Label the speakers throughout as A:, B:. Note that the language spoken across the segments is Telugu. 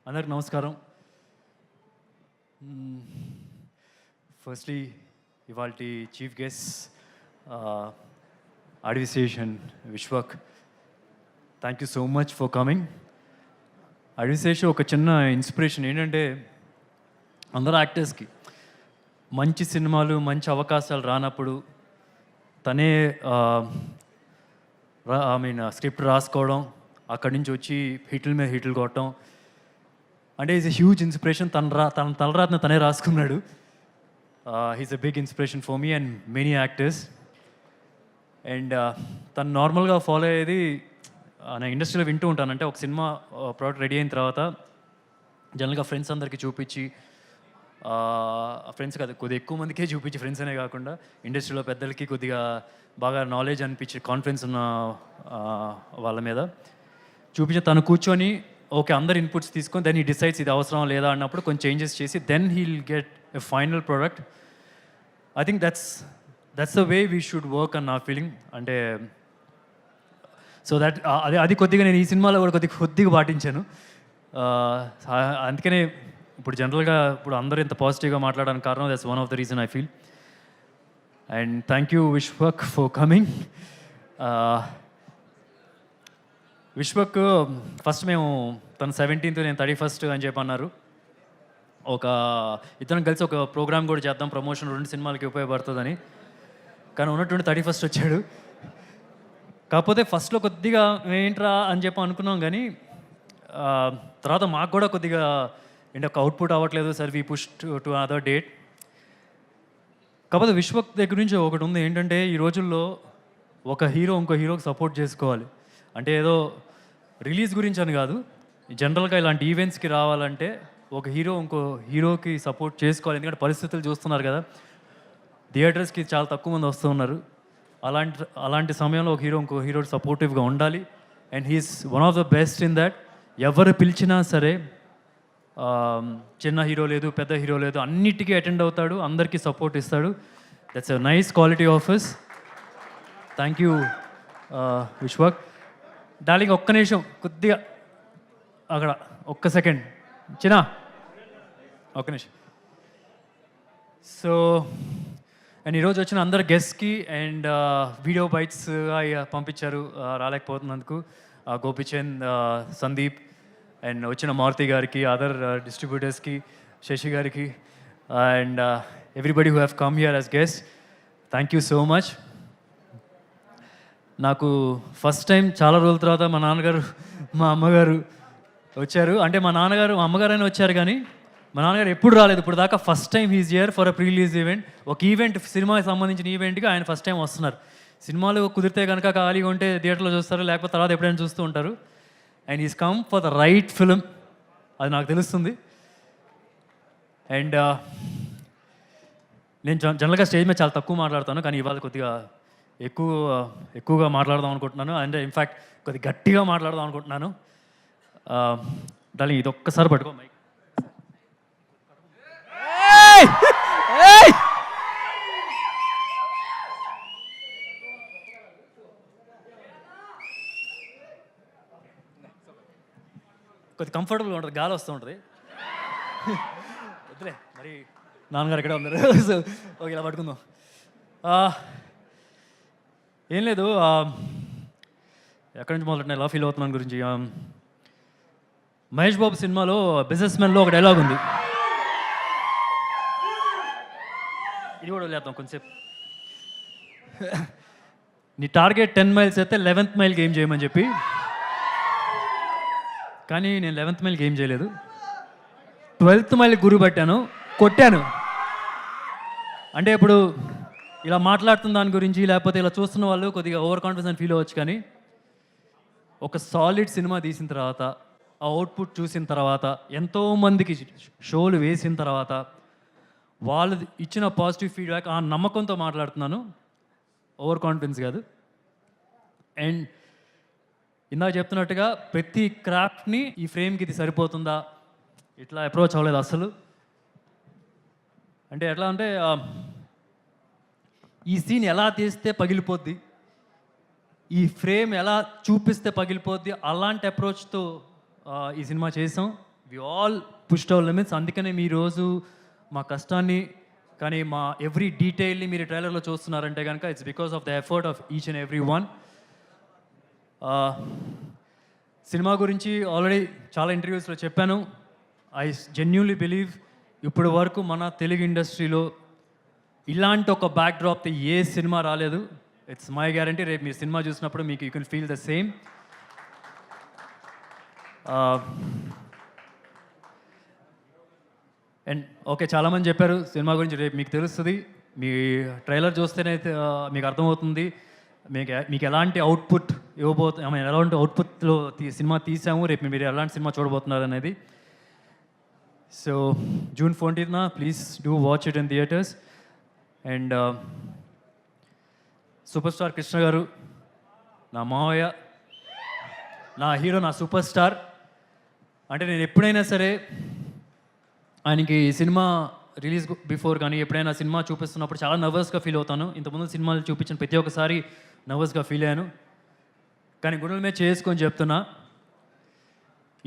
A: అందరికి నమస్కారం. ఫస్ట్లీ ఇవాల్టి chief guest Adivi Sesh and Vishwak, thank you so much for coming. Adivi Sesh ఒక చిన్న ఇన్స్పిరేషన్ ఏంటంటే, అందరూ యాక్టర్స్కి మంచి సినిమాలు మంచి అవకాశాలు రానప్పుడు తనే స్క్రిప్ట్ రాసుకోవడం, అక్కడి నుంచి వచ్చి హిట్లు మీద హిట్లు కొట్టడం అంటే ఈజ్ ఎ హ్యూజ్ ఇన్స్పిరేషన్. తన తలరాతను తనే రాసుకున్నాడు. He's a big inspiration for me and many actors. And తను నార్మల్గా ఫాలో అయ్యేది, నేను ఇండస్ట్రీలో వింటూ ఉంటాను. అంటే ఒక సినిమా ప్రోడక్ట్ రెడీ అయిన తర్వాత జనరల్గా ఫ్రెండ్స్ అందరికీ చూపించి, ఫ్రెండ్స్ కాదు కొద్దిగా ఎక్కువ మందికే చూపించి, ఫ్రెండ్స్ అనే కాకుండా ఇండస్ట్రీలో పెద్దలకి కొద్దిగా బాగా నాలెడ్జ్ అనిపించి కాన్ఫిడెన్స్ ఉన్న వాళ్ళ మీద చూపించి తను కూర్చొని ఓకే అందరు ఇన్పుట్స్ తీసుకొని దెన్ హీ డిసైడ్స్ ఇది అవసరం లేదా అన్నప్పుడు కొంచెం చేంజెస్ చేసి then he'll get a final product. I think that's the way we should work అన్న నా ఫీలింగ్. అంటే సో దట్ అది కొద్దిగా నేను ఈ సినిమాలో కూడా కొద్దిగా పాటించాను. అందుకనే ఇప్పుడు జనరల్గా ఇప్పుడు అందరూ ఇంత పాజిటివ్గా మాట్లాడడానికి కారణం that's one of the reason I feel. And thank you Vishwak for coming. Vishwak first మేము తను 17th నేను 31st అని చెప్పి అన్నారు. ఇద్దరం కలిసి ఒక ప్రోగ్రామ్ కూడా చేద్దాం, ప్రమోషన్ 2 సినిమాలకి ఉపయోగపడుతుందని. కానీ ఉన్నటువంటి 31st వచ్చాడు. కాకపోతే ఫస్ట్లో కొద్దిగా ఏంట్రా అని చెప్పి అనుకున్నాం, కానీ తర్వాత మాకు కూడా కొద్దిగా ఏంటి ఒక అవుట్పుట్ అవ్వట్లేదు, sir we push to other date. కాకపోతే విశ్వక్ దగ్గర నుంచి ఒకటి ఉంది ఏంటంటే, ఈ రోజుల్లో ఒక హీరో ఇంకో హీరోకి సపోర్ట్ చేసుకోవాలి. అంటే ఏదో రిలీజ్ గురించి అని కాదు, జనరల్గా ఇలాంటి ఈవెంట్స్కి రావాలంటే ఒక హీరో ఇంకో హీరోకి సపోర్ట్ చేసుకోవాలి. ఎందుకంటే పరిస్థితులు చూస్తున్నారు కదా, థియేటర్స్కి చాలా తక్కువ మంది వస్తూ ఉన్నారు. అలాంటి సమయంలో ఒక హీరో ఇంకో హీరో సపోర్టివ్గా ఉండాలి. And he's one of the best in that. ఎవరు పిలిచినా సరే, చిన్న హీరో లేదు పెద్ద హీరో లేదు, అన్నిటికీ అటెండ్ అవుతాడు, అందరికీ సపోర్ట్ ఇస్తాడు. That's a nice quality of his. Thank you Vishwak. Darling ఒక్క నిమిషం, కొద్దిగా అక్కడ ఒక్క సెకండ్ చిన్న ఒక్క నిమిషం. సో అండ్ ఈరోజు వచ్చిన అందరు గెస్ట్కి అండ్ వీడియో బైట్స్ పంపించారు రాలేకపోతున్నందుకు, గోపిచంద్, సందీప్ అండ్ వచ్చిన మారుతి గారికి, అదర్ డిస్ట్రిబ్యూటర్స్కి, శశి గారికి and everybody who have come here as guest, thank you so much. నాకు ఫస్ట్ టైం చాలా రోజుల తర్వాత మా నాన్నగారు మా అమ్మగారు వచ్చారు. అంటే మా అమ్మగారు అయినా వచ్చారు, కానీ మా నాన్నగారు ఎప్పుడు రాలేదు ఇప్పుడు దాకా. First time he's here for a pre release event. ఒక ఈవెంట్, సినిమాకి సంబంధించిన ఈవెంట్కి ఆయన ఫస్ట్ టైం వస్తున్నారు. సినిమాలు కుదిరితే కనుక ఖాళీగా ఉంటే థియేటర్లో చూస్తారు, లేకపోతే తర్వాత ఎప్పుడైనా చూస్తూ ఉంటారు. And is come for the right film, అది నాకు తెలుస్తుంది. అండ్ నేను జనరల్గా స్టేజ్ మీద చాలా తక్కువ మాట్లాడతాను, కానీ ఇవాళ కొద్దిగా ఎక్కువగా మాట్లాడదాం అనుకుంటున్నాను. అంటే ఇన్ఫ్యాక్ట్ కొద్దిగా గట్టిగా మాట్లాడదాం అనుకుంటున్నాను. డార్లింగ్ ఇది ఒక్కసారి పట్టుకో మైక్. కొద్ది కంఫర్టబుల్గా ఉంటుంది, గాలి వస్తూ ఉంటుంది. వద్దులే మరి, నాన్నగారు ఎక్కడ ఉన్నారు. సో ఓకే, ఇలా పట్టుకుందాం. ఏం లేదు, ఎక్కడి నుంచి మొదలెట్టిన ఎలా ఫీల్ అవుతున్నాను గురించి. మహేష్ బాబు సినిమాలో బిజినెస్ మ్యాన్లో ఒక డైలాగ్ ఉంది, ఇది కూడా వదిలేద్దాం కొంచెంసేపు. నీ టార్గెట్ 10 మైల్స్ అయితే 11th మైల్కి ఏం చేయమని చెప్పి. కానీ నేను 11th మైల్కి ఏం చేయలేదు, 12th మైల్కి గురి పట్టాను, కొట్టాను. అంటే ఇప్పుడు ఇలా మాట్లాడుతున్న దాని గురించి, లేకపోతే ఇలా చూస్తున్న వాళ్ళు కొద్దిగా ఓవర్ కాన్ఫిడెన్స్ ఫీల్ అవ్వచ్చు, కానీ ఒక సాలిడ్ సినిమా తీసిన తర్వాత, ఆ అవుట్పుట్ చూసిన తర్వాత, ఎంతోమందికి షోలు వేసిన తర్వాత వాళ్ళు ఇచ్చిన పాజిటివ్ ఫీడ్బ్యాక్, ఆ నమ్మకంతో మాట్లాడుతున్నాను, ఓవర్ కాన్ఫిడెన్స్ కాదు. అండ్ ఇందాక చెప్తున్నట్టుగా ప్రతి క్రాఫ్ట్ని ఈ ఫ్రేమ్కి ఇది సరిపోతుందా ఇట్లా అప్రోచ్ అవ్వలేదు అసలు. అంటే ఎట్లా అంటే, ఈ సీన్ ఎలా తీస్తే పగిలిపోద్ది, ఈ ఫ్రేమ్ ఎలా చూపిస్తే పగిలిపోద్ది, అలాంటి అప్రోచ్తో ఈ సినిమా చేసాం. We all pushed our limits. అందుకనే మీ రోజు మా కష్టాన్ని కానీ మా ఎవ్రీ డీటెయిల్ని మీరు ట్రైలర్లో చూస్తున్నారంటే కనుక it's because of the effort of each and every one. Cinema గురించి ఆల్రెడీ చాలా ఇంటర్వ్యూస్లో చెప్పాను. ఐ జెన్యూన్లీ బిలీవ్ ఇప్పటి వరకు మన తెలుగు ఇండస్ట్రీలో ఇలాంటి ఒక బ్యాక్ డ్రాప్ ఏ సినిమా రాలేదు. It's my guarantee. రేపు మీరు సినిమా చూసినప్పుడు మీకు you can feel the same. And okay, చాలామంది చెప్పారు సినిమా గురించి, రేపు మీకు తెలుస్తుంది. మీ ట్రైలర్ చూస్తేనే మీకు అర్థమవుతుంది మీకు ఎలాంటి అవుట్పుట్ ఎలాంటి అవుట్పుట్లో సినిమా తీసాము, రేపు మీరు ఎలాంటి సినిమా చూడబోతున్నారు అనేది. So June 14th please do watch it in theatres. And super star Krishna గారు, నా మావయ్య, నా హీరో, నా సూపర్ స్టార్. అంటే నేను ఎప్పుడైనా సరే ఆయనకి సినిమా రిలీజ్ బిఫోర్ కానీ ఎప్పుడైనా సినిమా చూపిస్తున్నప్పుడు చాలా నర్వస్గా ఫీల్ అవుతాను. ఇంతకుముందు సినిమాలు చూపించిన ప్రతి ఒక్కసారి నర్వస్గా ఫీల్ అయ్యాను. కానీ గుండెల మీద చేసుకొని చెప్తున్నా,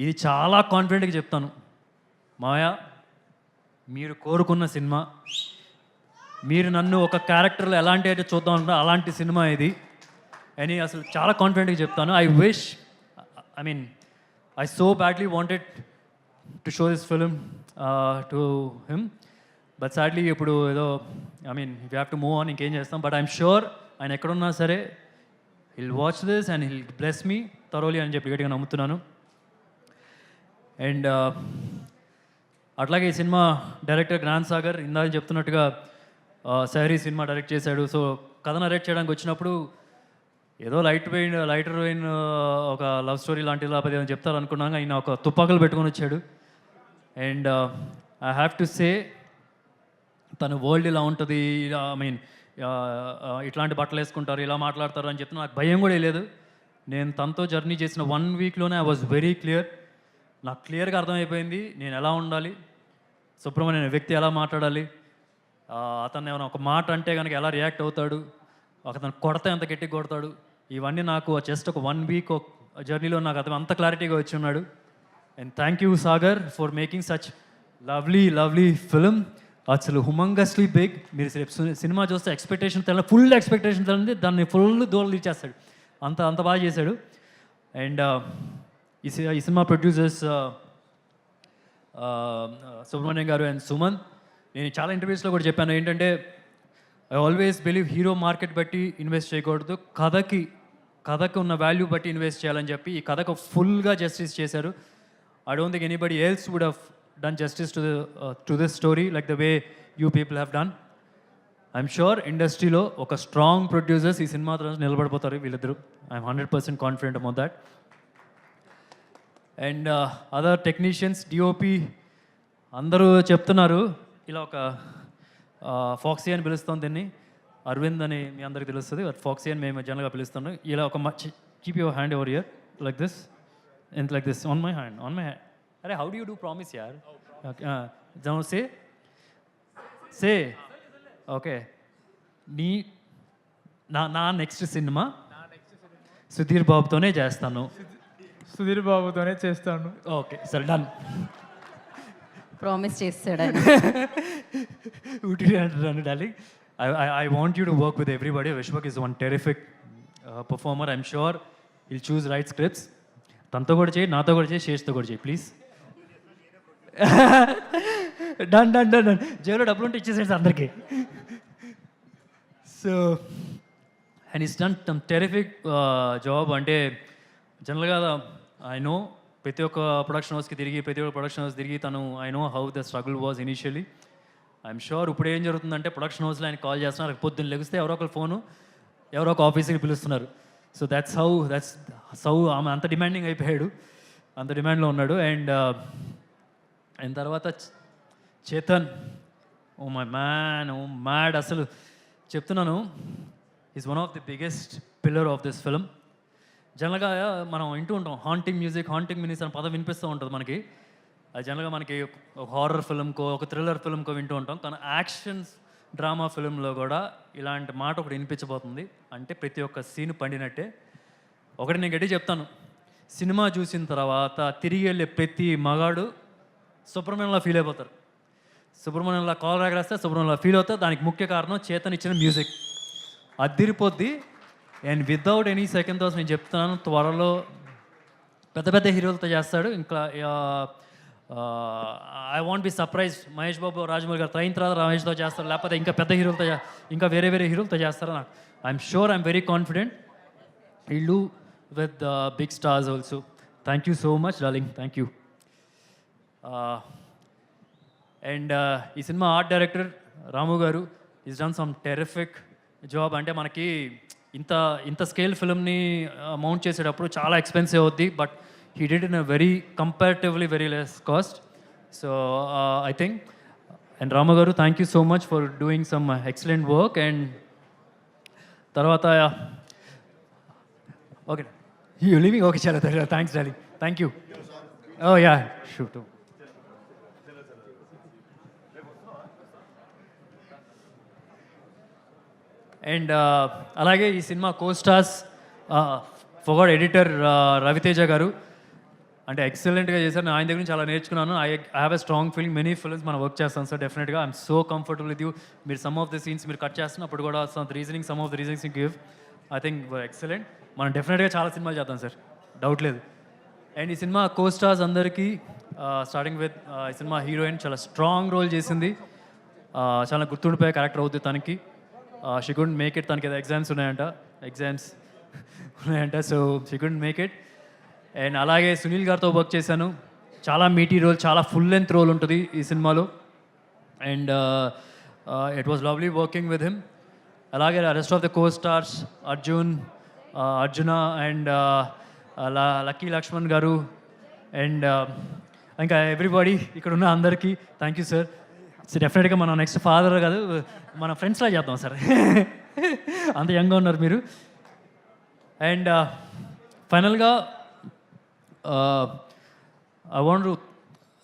A: ఇది చాలా కాన్ఫిడెంట్గా చెప్తాను, మాయా మీరు కోరుకున్న సినిమా, మీరు నన్ను ఒక క్యారెక్టర్లో ఎలాంటి అయితే చూద్దాం అనుకుంటా అలాంటి సినిమా ఇది అని అసలు చాలా కాన్ఫిడెంట్గా చెప్తాను. I so badly wanted to show this film to him, but sadly ఇప్పుడు ఏదో we have to move on, ఇంకేం చేస్తాం. బట్ ఐఎమ్ షూర్ ఆయన ఎక్కడున్నా సరే hill watch this and hill bless me thoroughly అని చెప్పి గట్టిగా నమ్ముతున్నాను. అండ్ అట్లాగే ఈ సినిమా డైరెక్టర్ జ్ఞాన్ సాగర్ ఇందాక చెప్తున్నట్టుగా సహరీ సినిమా డైరెక్ట్ చేశాడు. సో కథ నరేట్ చేయడానికి వచ్చినప్పుడు ఏదో లైటర్ వెయిన్ ఒక లవ్ స్టోరీ లాంటి లేకపోతే ఏమైనా చెప్తారు అనుకున్నాక ఆయన ఒక తుపాకులు పెట్టుకొని వచ్చాడు. And I have to say తన వరల్డ్ ఇలా ఉంటుంది, ఇట్లాంటి బట్టలు వేసుకుంటారు, ఇలా మాట్లాడతారు అని చెప్తే నాకు భయం కూడా లేదు. నేను తనతో జర్నీ చేసిన 1 వీక్లోనే ఐ వాజ్ వెరీ క్లియర్. నాకు క్లియర్గా అర్థమైపోయింది నేను ఎలా ఉండాలి, సుబ్రహ్మణ్యం వ్యక్తి ఎలా మాట్లాడాలి, అతను ఏమైనా ఒక మాట అంటే కనుక ఎలా రియాక్ట్ అవుతాడు, అతను కొడతా ఎంత గట్టిగా కొడతాడు, ఇవన్నీ నాకు జస్ట్ ఒక 1 వీక్ జర్నీలో నాకు అతను అంత క్లారిటీగా వచ్చి ఉన్నాడు. And thank you Sagar for making such lovely film. అసలు హుమంగస్లీ బిగ్. మీరు సినిమా చూస్తే ఎక్స్పెక్టేషన్ ఫుల్ ఎక్స్పెక్టేషన్ తెలియదు, దాన్ని ఫుల్ దూరం ఇచ్చేస్తాడు, అంత బాగా చేశాడు. అండ్ ఈ సినిమా ప్రొడ్యూసర్స్ సుబ్రహ్మణ్యం గారు అండ్ సుమన్. నేను చాలా ఇంటర్వ్యూస్లో కూడా చెప్పాను ఏంటంటే I always believe hero market బట్టి ఇన్వెస్ట్ చేయకూడదు, కథకు ఉన్న వాల్యూ బట్టి ఇన్వెస్ట్ చేయాలని చెప్పి ఈ కథకు ఫుల్గా జస్టిస్ చేశారు. I don't think anybody else would have done justice to this story like the way you people have done. I'm sure ఇండస్ట్రీలో ఒక స్ట్రాంగ్ ప్రొడ్యూసర్స్ ఈ సినిమా నిలబడిపోతారు వీళ్ళిద్దరు. I'm 100% confident about that. And other technicians, DOP అందరూ చెప్తున్నారు ఇలా ఒక ఫాక్సీ అని పిలుస్తాం దీన్ని, అరవింద్ అని మీ అందరికి తెలుస్తుంది, ఫాక్సీ అని మేము జనరల్గా పిలుస్తున్నాం. ఇలా ఒక keep your hand over here like this and like this on my hand. అరే how do you do promise యార్? Say okay. నా నెక్స్ట్ సినిమా సుధీర్ బాబుతోనే చేస్తాను.
B: సుధీర్ బాబుతోనే చేస్తాను.
A: ఓకే సరే డన్.
C: ప్రామిస్ చేస్తాడు
A: darling. I want you to work with everybody. Vishwak is one terrific performer. I'm sure he'll choose right scripts. తనతో కూడా చేయి, నాతో కూడా చేయి, శేష్తో కూడా చేయి ప్లీజ్. డన్. జైల్లో డబ్బులు ఉంటే ఇచ్చేసేసి అందరికీ. So and it's done some terrific job. అంటే జనరల్గా ఐ నో ప్రతి ఒక్క ప్రొడక్షన్ హౌస్కి తిరిగి తను I know how the struggle was initially. I'm sure ఇప్పుడు ఏం జరుగుతుందంటే ప్రొడక్షన్ హౌస్లో ఆయన కాల్ చేస్తున్నారు, పొద్దున్న లెగిస్తే ఎవరో ఒకరు ఫోను, ఎవరో ఒక ఆఫీస్కి పిలుస్తున్నారు. సో దట్స్ హౌ ఆమె అంత డిమాండింగ్ అయిపోయాడు, అంత డిమాండ్లో ఉన్నాడు. అండ్ ఆయన తర్వాత Chetan, oh my man, oh mad. అసలు చెప్తున్నాను, is one of the biggest pillar of this film. జనరల్గా మనం వింటూ ఉంటాం హాంటింగ్ మ్యూజిక్, హాంటింగ్ మినిస్ అని పదం వినిపిస్తూ ఉంటుంది మనకి. అది జనరల్గా మనకి ఒక హారర్ ఫిల్మ్కో ఒక థ్రిల్లర్ ఫిల్మ్కో వింటూ ఉంటాం. కానీ యాక్షన్ డ్రామా ఫిల్మ్లో కూడా ఇలాంటి మాట ఒకటి వినిపించబోతుంది. అంటే ప్రతి ఒక్క సీన్ పండినట్టే. ఒకటి నేను గట్టి చెప్తాను, సినిమా చూసిన తర్వాత తిరిగి వెళ్ళే ప్రతి మగాడు సుబ్రహ్మణ్యంలా ఫీల్ అయిపోతారు. సుబ్రహ్మణ్యంలా కాల్ ఎగరేస్తే సుబ్రహ్మణ్యంలా ఫీల్ అవుతారు. దానికి ముఖ్య కారణం చేతన్ ఇచ్చిన మ్యూజిక్. అదిరిపోద్ది. And without any second thoughts నేను చెప్తున్నాను, త్వరలో పెద్ద పెద్ద హీరోలతో చేస్తాడు. ఇంకా I want be surprise Mahesh Babu Rajamouli గారు అయిన తర్వాత రమేష్తో చేస్తారు, లేకపోతే ఇంకా పెద్ద హీరోలతో ఇంకా వేరే వేరే హీరోలతో చేస్తారు. నాకు I'm sure, I'm very confident will do with big stars also. Thank you so much darling, thank you. And ఈ సినిమా art director Ramu garu is done some terrific job. అంటే మనకి ఇంత స్కేల్ ఫిల్మ్ని మౌంట్ చేసేటప్పుడు చాలా ఎక్స్పెన్సివ్ అవుద్ది, but he did in a very comparatively very less cost. So I think, and Rama garu, thank you so much for doing some excellent work. And tarvata okay, you leaving? Okay, chala, thanks darling, thank you. Oh yeah, shoot. And alage ee cinema co-stars forgot editor Raviteja garu అంటే ఎక్సలెంట్గా చేశారు. నేను ఆయన దగ్గర నుంచి చాలా నేర్చుకున్నాను. I have a strong feeling, many films మనం వర్క్ చేస్తాం సార్ డెఫినెట్గా. I'm so comfortable with you. మీరు సమ్ ఆఫ్ ద సీన్స్ మీరు కట్ చేస్తున్నప్పుడు కూడా some of the reasonings you give, I think excellent. మనం డెఫినెట్గా చాలా సినిమాలు చేద్దాం సార్, డౌట్ లేదు. అండ్ ఈ సినిమా కో స్టార్స్ అందరికీ స్టార్టింగ్ విత్ ఈ సినిమా హీరోయిన్ చాలా స్ట్రాంగ్ రోల్ చేసింది, చాలా గుర్తుండిపోయే క్యారెక్టర్ అవుతుంది తనకి. షీ కుడెంట్ మేక్ ఇట్, తనకి ఏదో ఎగ్జామ్స్ ఉన్నాయంట, so she couldn't make it. And అలాగే సునీల్ గారితో వర్క్ చేశాను. చాలా మీటీ రోల్, చాలా ఫుల్ లెంత్ రోల్ ఉంటుంది ఈ సినిమాలో. And it was lovely working with him. అలాగే rest of the co stars Arjuna and Lucky Lakshman గారు అండ్ ఇంకా ఎవ్రీబడి ఇక్కడ ఉన్న అందరికీ థ్యాంక్ యూ సార్. సో డెఫినెట్గా మనం నెక్స్ట్ ఫాదర్ కాదు, మన ఫ్రెండ్స్లా చేద్దాం సార్. అంత యంగ్గా ఉన్నారు మీరు. అండ్ ఫైనల్గా I want to,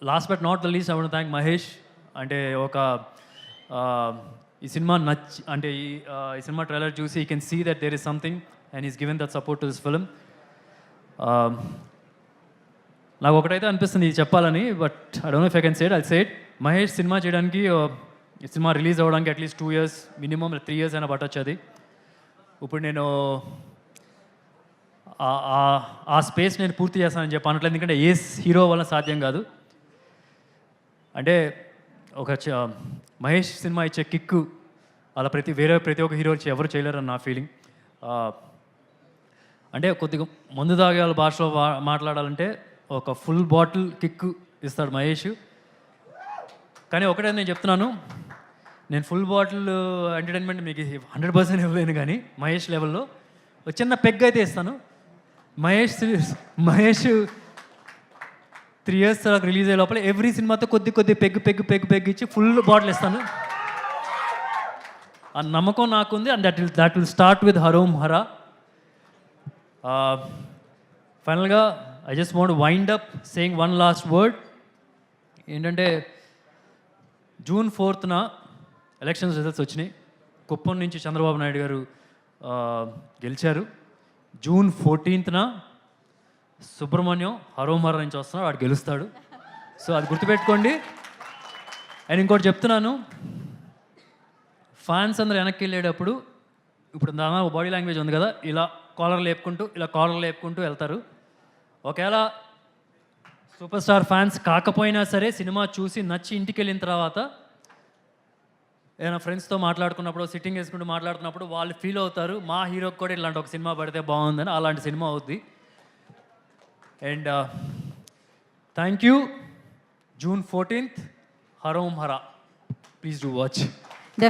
A: last but not the least, I want to thank Mahesh. అంటే ఒక ఈ సినిమా అంటే ఈ సినిమా ట్రైలర్ చూసి you can see that there is something and is given that support to this film. నాకు ఒకటైతే అనిపిస్తుంది ఇది చెప్పాలని, but I don't know if I can say it, I'll say it. Mahesh సినిమా చేయడానికి ఈ సినిమా రిలీజ్ అవ్వడానికి అట్లీస్ట్ 2 years, మినిమం 3 years అయినా పట్టొచ్చు. అది ఇప్పుడు నేను ఆ స్పేస్ నేను పూర్తి చేస్తానని చెప్పి అనట్లేదు, ఎందుకంటే ఏ హీరో వల్ల సాధ్యం కాదు. అంటే ఒక మహేష్ సినిమా ఇచ్చే కిక్కు అలా ప్రతి ఒక్క హీరో ఎవరు చేయలేరని నా ఫీలింగ్. అంటే కొద్దిగా మందు తాగే వాళ్ళ భాషలో మాట్లాడాలంటే ఒక ఫుల్ బాటిల్ కిక్కు ఇస్తాడు మహేష్. కానీ ఒకటే నేను చెప్తున్నాను, నేను ఫుల్ బాటిల్ ఎంటర్టైన్మెంట్ మీకు 100% ఇవ్వలేను, కానీ మహేష్ లెవెల్లో ఒక చిన్న పెగ్ అయితే ఇస్తాను. మహేష్ 3 years తర్వాత రిలీజ్ అయ్యే లోపల ఎవ్రీ సినిమాతో కొద్ది పెగ్ ఇచ్చి ఫుల్ బాటిల్ ఇస్తాను. ఆ నమ్మకం నాకుంది. And that will start with Harom Hara. ఫైనల్గా I just want wind up saying one last word. ఏంటంటే June 4th ఎలక్షన్స్ రిజల్ట్స్ వచ్చినాయి. కుప్పం నుంచి చంద్రబాబు నాయుడు గారు గెలిచారు. June 14th సుబ్రహ్మణ్యం హరోమర నుంచి వస్తున్నాడు, వాడు గెలుస్తాడు. సో అది గుర్తుపెట్టుకోండి. అండ్ ఇంకోటి చెప్తున్నాను, ఫ్యాన్స్ అందరూ వెనక్కి వెళ్ళేటప్పుడు ఇప్పుడు దాని బాడీ లాంగ్వేజ్ ఉంది కదా, ఇలా కాలర్ లేపుకుంటూ వెళ్తారు. ఒకవేళ సూపర్ స్టార్ ఫ్యాన్స్ కాకపోయినా సరే సినిమా చూసి నచ్చి ఇంటికి వెళ్ళిన తర్వాత ఏదైనా ఫ్రెండ్స్తో మాట్లాడుకున్నప్పుడు, సిట్టింగ్ వేసుకుంటూ మాట్లాడుతున్నప్పుడు వాళ్ళు ఫీల్ అవుతారు, మా హీరోకి కూడా ఇలాంటి ఒక సినిమా పడితే బాగుందని. అలాంటి సినిమా అవుద్ది. And thank you. June 14th Harom Hara, please do watch.